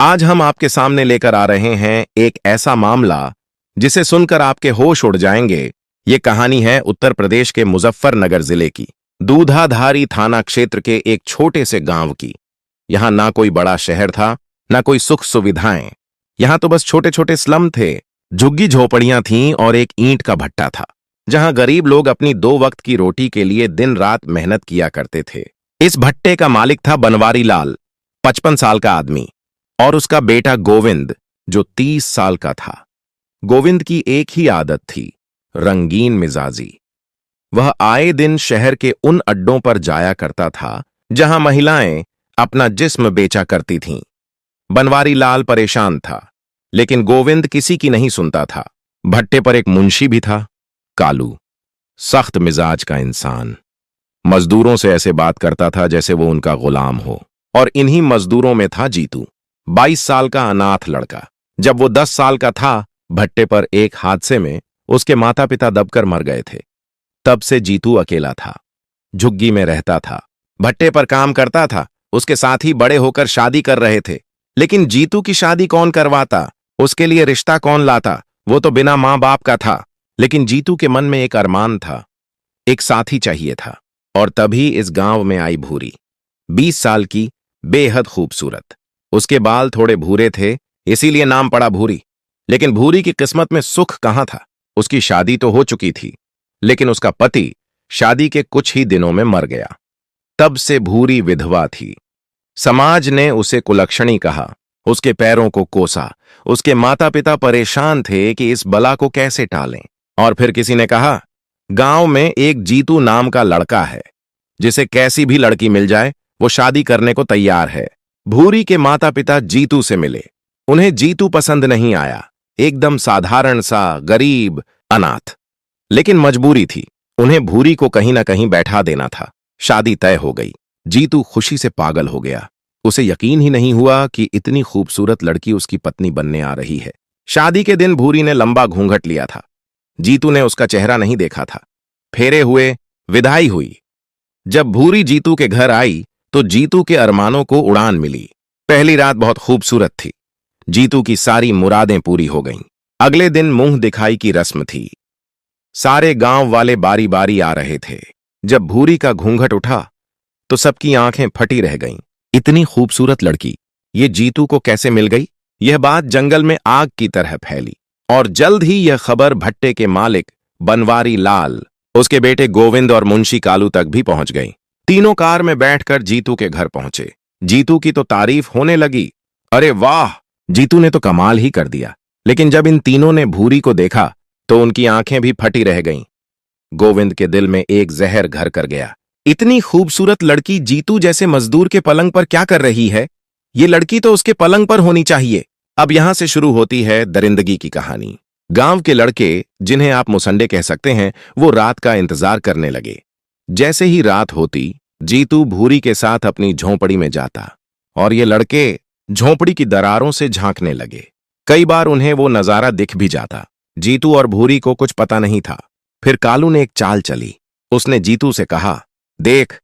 आज हम आपके सामने लेकर आ रहे हैं एक ऐसा मामला जिसे सुनकर आपके होश उड़ जाएंगे। ये कहानी है उत्तर प्रदेश के मुजफ्फरनगर जिले की, दूधाधारी थाना क्षेत्र के एक छोटे से गांव की। यहां ना कोई बड़ा शहर था, ना कोई सुख सुविधाएं। यहां तो बस छोटे छोटे स्लम थे, झुग्गी झोपड़ियां थीं और एक ईंट का भट्टा था, जहां गरीब लोग अपनी 2 वक्त की रोटी के लिए दिन रात मेहनत किया करते थे। इस भट्टे का मालिक था बनवारी लाल, 55 साल का आदमी, और उसका बेटा गोविंद, जो 30 साल का था। गोविंद की एक ही आदत थी, रंगीन मिजाजी। वह आए दिन शहर के उन अड्डों पर जाया करता था जहां महिलाएं अपना जिस्म बेचा करती थीं। बनवारी लाल परेशान था, लेकिन गोविंद किसी की नहीं सुनता था। भट्टे पर एक मुंशी भी था, कालू, सख्त मिजाज का इंसान। मजदूरों से ऐसे बात करता था जैसे वो उनका गुलाम हो। और इन्हीं मजदूरों में था जीतू, 22 साल का अनाथ लड़का। जब वो 10 साल का था, भट्टे पर एक हादसे में उसके माता पिता दबकर मर गए थे। तब से जीतू अकेला था, झुग्गी में रहता था, भट्टे पर काम करता था। उसके साथी बड़े होकर शादी कर रहे थे, लेकिन जीतू की शादी कौन करवाता, उसके लिए रिश्ता कौन लाता? वो तो बिना मां बाप का था। लेकिन जीतू के मन में एक अरमान था, एक साथी चाहिए था। और तभी इस गांव में आई भूरी, 20 साल की, बेहद खूबसूरत। उसके बाल थोड़े भूरे थे, इसीलिए नाम पड़ा भूरी। लेकिन भूरी की किस्मत में सुख कहां था। उसकी शादी तो हो चुकी थी, लेकिन उसका पति शादी के कुछ ही दिनों में मर गया। तब से भूरी विधवा थी। समाज ने उसे कुलक्षणी कहा, उसके पैरों को कोसा। उसके माता पिता परेशान थे कि इस बला को कैसे टालें। और फिर किसी ने कहा, गांव में एक जीतू नाम का लड़का है, जिसे कैसी भी लड़की मिल जाए वो शादी करने को तैयार है। भूरी के माता पिता जीतू से मिले। उन्हें जीतू पसंद नहीं आया, एकदम साधारण सा, गरीब, अनाथ। लेकिन मजबूरी थी, उन्हें भूरी को कहीं ना कहीं बैठा देना था। शादी तय हो गई। जीतू खुशी से पागल हो गया। उसे यकीन ही नहीं हुआ कि इतनी खूबसूरत लड़की उसकी पत्नी बनने आ रही है। शादी के दिन भूरी ने लंबा घूंघट लिया था। जीतू ने उसका चेहरा नहीं देखा था। फेरे हुए, विदाई हुई। जब भूरी जीतू के घर आई तो जीतू के अरमानों को उड़ान मिली। पहली रात बहुत खूबसूरत थी। जीतू की सारी मुरादें पूरी हो गईं। अगले दिन मुंह दिखाई की रस्म थी। सारे गांव वाले बारी बारी आ रहे थे। जब भूरी का घूंघट उठा तो सबकी आंखें फटी रह गईं। इतनी खूबसूरत लड़की ये जीतू को कैसे मिल गई? यह बात जंगल में आग की तरह फैली। और जल्द ही यह खबर भट्टे के मालिक बनवारी लाल, उसके बेटे गोविंद और मुंशी कालू तक भी पहुंच गई। तीनों कार में बैठकर जीतू के घर पहुंचे। जीतू की तो तारीफ होने लगी। अरे वाह, जीतू ने तो कमाल ही कर दिया। लेकिन जब इन तीनों ने भूरी को देखा तो उनकी आंखें भी फटी रह गईं। गोविंद के दिल में एक जहर घर कर गया। इतनी खूबसूरत लड़की जीतू जैसे मजदूर के पलंग पर क्या कर रही है? ये लड़की तो उसके पलंग पर होनी चाहिए। अब यहां से शुरू होती है दरिंदगी की कहानी। गांव के लड़के, जिन्हें आप मुसंडे कह सकते हैं, वो रात का इंतजार करने लगे। जैसे ही रात होती, जीतू भूरी के साथ अपनी झोंपड़ी में जाता और ये लड़के झोंपड़ी की दरारों से झांकने लगे। कई बार उन्हें वो नजारा दिख भी जाता। जीतू और भूरी को कुछ पता नहीं था। फिर कालू ने एक चाल चली। उसने जीतू से कहा, देख,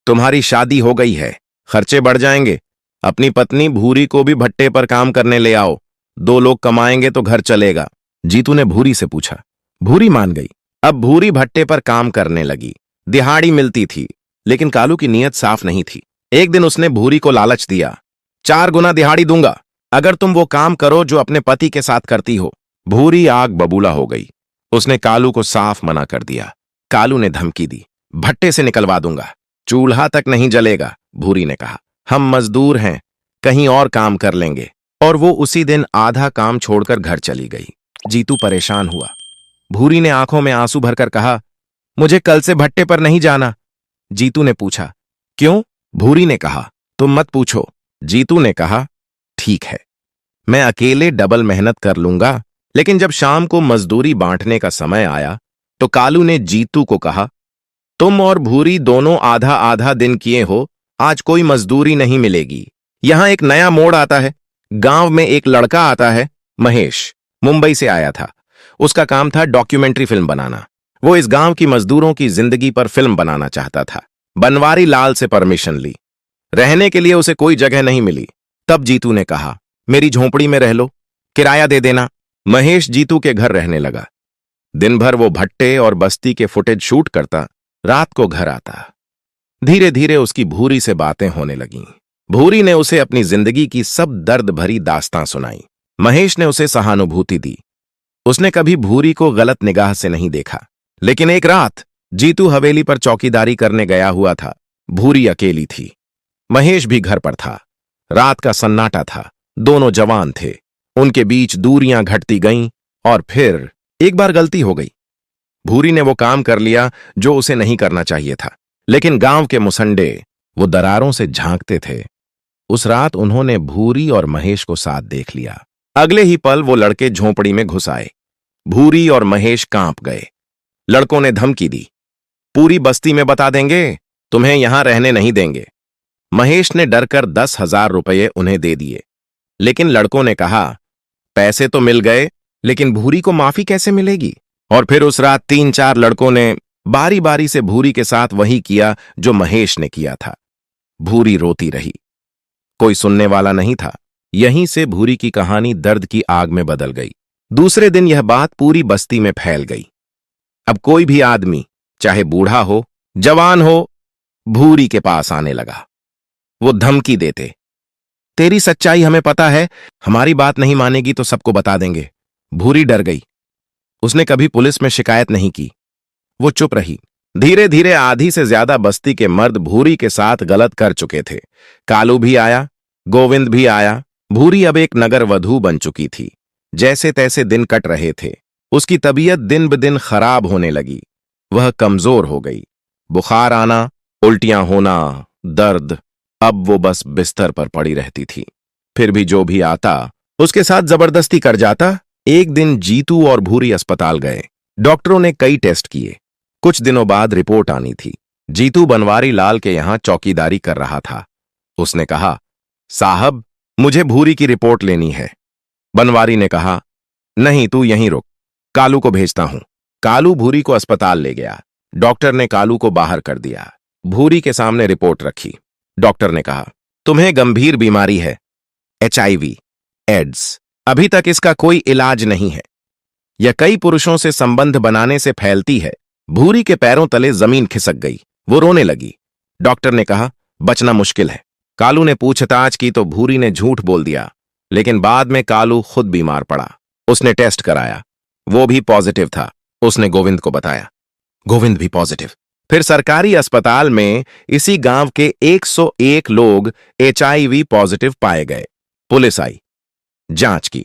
तुम्हारी शादी हो गई है, खर्चे बढ़ जाएंगे। अपनी पत्नी भूरी को भी भट्टे पर काम करने ले आओ। 2 लोग कमाएंगे तो घर चलेगा। जीतू ने भूरी से पूछा। भूरी मान गई। अब भूरी भट्टे पर काम करने लगी। दिहाड़ी मिलती थी, लेकिन कालू की नीयत साफ नहीं थी। एक दिन उसने भूरी को लालच दिया, 4 गुना दिहाड़ी दूंगा अगर तुम वो काम करो जो अपने पति के साथ करती हो। भूरी आग बबूला हो गई। उसने कालू को साफ मना कर दिया। कालू ने धमकी दी, भट्टे से निकलवा दूंगा, चूल्हा तक नहीं जलेगा। भूरी ने कहा, हम मजदूर हैं, कहीं और काम कर लेंगे। और वो उसी दिन आधा काम छोड़कर घर चली गई। जीतू परेशान हुआ। भूरी ने आंखों में आंसू भरकर कहा, मुझे कल से भट्टे पर नहीं जाना। जीतू ने पूछा, क्यों? भूरी ने कहा, तुम मत पूछो। जीतू ने कहा, ठीक है, मैं अकेले डबल मेहनत कर लूंगा। लेकिन जब शाम को मजदूरी बांटने का समय आया तो कालू ने जीतू को कहा, तुम और भूरी दोनों आधा आधा दिन किए हो, आज कोई मजदूरी नहीं मिलेगी। यहां एक नया मोड़ आता है। गांव में एक लड़का आता है, महेश, मुंबई से आया था। उसका काम था डॉक्यूमेंट्री फिल्म बनाना। वो इस गांव की मजदूरों की जिंदगी पर फिल्म बनाना चाहता था। बनवारी लाल से परमिशन ली। रहने के लिए उसे कोई जगह नहीं मिली। तब जीतू ने कहा, मेरी झोंपड़ी में रह लो, किराया दे देना। महेश जीतू के घर रहने लगा। दिन भर वो भट्टे और बस्ती के फुटेज शूट करता, रात को घर आता। धीरे धीरे उसकी भूरी से बातें होने लगीं। भूरी ने उसे अपनी जिंदगी की सब दर्द भरी दास्तां सुनाई। महेश ने उसे सहानुभूति दी। उसने कभी भूरी को गलत निगाह से नहीं देखा। लेकिन एक रात जीतू हवेली पर चौकीदारी करने गया हुआ था। भूरी अकेली थी। महेश भी घर पर था। रात का सन्नाटा था। दोनों जवान थे। उनके बीच दूरियां घटती गईं और फिर एक बार गलती हो गई। भूरी ने वो काम कर लिया जो उसे नहीं करना चाहिए था। लेकिन गांव के मुसंडे वो दरारों से झांकते थे। उस रात उन्होंने भूरी और महेश को साथ देख लिया। अगले ही पल वो लड़के झोंपड़ी में घुस आए। भूरी और महेश कांप गए। लड़कों ने धमकी दी, पूरी बस्ती में बता देंगे, तुम्हें यहां रहने नहीं देंगे। महेश ने डरकर 10,000 रुपये उन्हें दे दिए। लेकिन लड़कों ने कहा, पैसे तो मिल गए, लेकिन भूरी को माफी कैसे मिलेगी? और फिर उस रात 3-4 लड़कों ने बारी बारी से भूरी के साथ वही किया जो महेश ने किया था। भूरी रोती रही। कोई सुनने वाला नहीं था। यहीं से भूरी की कहानी दर्द की आग में बदल गई। दूसरे दिन यह बात पूरी बस्ती में फैल गई। अब कोई भी आदमी, चाहे बूढ़ा हो, जवान हो, भूरी के पास आने लगा। वो धमकी देते, तेरी सच्चाई हमें पता है, हमारी बात नहीं मानेगी तो सबको बता देंगे। भूरी डर गई। उसने कभी पुलिस में शिकायत नहीं की। वो चुप रही। धीरे धीरे आधी से ज्यादा बस्ती के मर्द भूरी के साथ गलत कर चुके थे। कालू भी आया, गोविंद भी आया। भूरी अब एक नगर वधू बन चुकी थी। जैसे तैसे दिन कट रहे थे। उसकी तबीयत दिन ब दिन खराब होने लगी। वह कमजोर हो गई। बुखार आना, उल्टियां होना, दर्द। अब वो बस बिस्तर पर पड़ी रहती थी। फिर भी जो भी आता उसके साथ जबरदस्ती कर जाता। एक दिन जीतू और भूरी अस्पताल गए। डॉक्टरों ने कई टेस्ट किए। कुछ दिनों बाद रिपोर्ट आनी थी। जीतू बनवारी लाल के यहां चौकीदारी कर रहा था। उसने कहा, साहब, मुझे भूरी की रिपोर्ट लेनी है। बनवारी ने कहा, नहीं, तू यहीं रुक, कालू को भेजता हूं। कालू भूरी को अस्पताल ले गया। डॉक्टर ने कालू को बाहर कर दिया। भूरी के सामने रिपोर्ट रखी। डॉक्टर ने कहा, तुम्हें गंभीर बीमारी है, HIV, एड्स। अभी तक इसका कोई इलाज नहीं है। यह कई पुरुषों से संबंध बनाने से फैलती है। भूरी के पैरों तले जमीन खिसक गई। वो रोने लगी। डॉक्टर ने कहा, बचना मुश्किल है। कालू ने पूछताछ की तो भूरी ने झूठ बोल दिया। लेकिन बाद में कालू खुद बीमार पड़ा। उसने टेस्ट कराया, वो भी पॉजिटिव था। उसने गोविंद को बताया, गोविंद भी पॉजिटिव। फिर सरकारी अस्पताल में इसी गांव के 101 लोग HIV पॉजिटिव पाए गए। पुलिस आई, जांच की।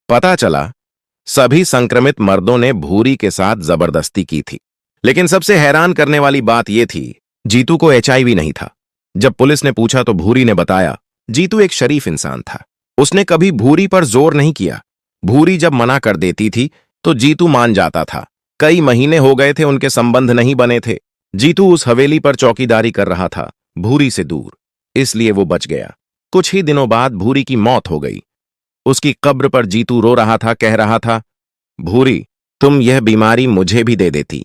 पता चला सभी संक्रमित मर्दों ने भूरी के साथ जबरदस्ती की थी। लेकिन सबसे हैरान करने वाली बात यह थी, जीतू को HIV नहीं था। जब पुलिस ने पूछा तो भूरी ने बताया, जीतू एक शरीफ इंसान था। उसने कभी भूरी पर जोर नहीं किया। भूरी जब मना कर देती थी तो जीतू मान जाता था। कई महीने हो गए थे उनके संबंध नहीं बने थे। जीतू उस हवेली पर चौकीदारी कर रहा था, भूरी से दूर, इसलिए वो बच गया। कुछ ही दिनों बाद भूरी की मौत हो गई। उसकी कब्र पर जीतू रो रहा था, कह रहा था, भूरी, तुम यह बीमारी मुझे भी दे देती।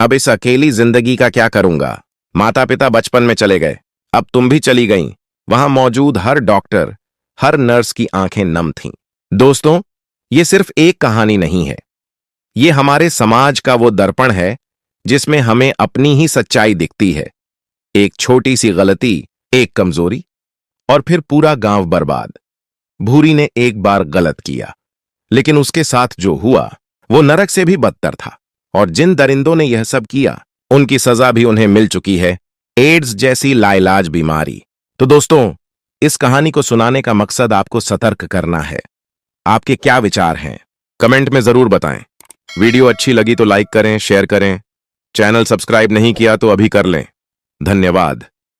अब इस अकेली जिंदगी का क्या करूंगा? माता पिता बचपन में चले गए, अब तुम भी चली गईं। वहां मौजूद हर डॉक्टर, हर नर्स की आंखें नम थीं। दोस्तों, ये सिर्फ एक कहानी नहीं है। ये हमारे समाज का वो दर्पण है जिसमें हमें अपनी ही सच्चाई दिखती है। एक छोटी सी गलती, एक कमजोरी, और फिर पूरा गांव बर्बाद। भूरी ने एक बार गलत किया, लेकिन उसके साथ जो हुआ वो नरक से भी बदतर था। और जिन दरिंदों ने यह सब किया, उनकी सजा भी उन्हें मिल चुकी है, एड्स जैसी लाइलाज बीमारी। तो दोस्तों, इस कहानी को सुनाने का मकसद आपको सतर्क करना है। आपके क्या विचार हैं? कमेंट में जरूर बताएं। वीडियो अच्छी लगी तो लाइक करें, शेयर करें। चैनल सब्सक्राइब नहीं किया तो अभी कर लें। धन्यवाद।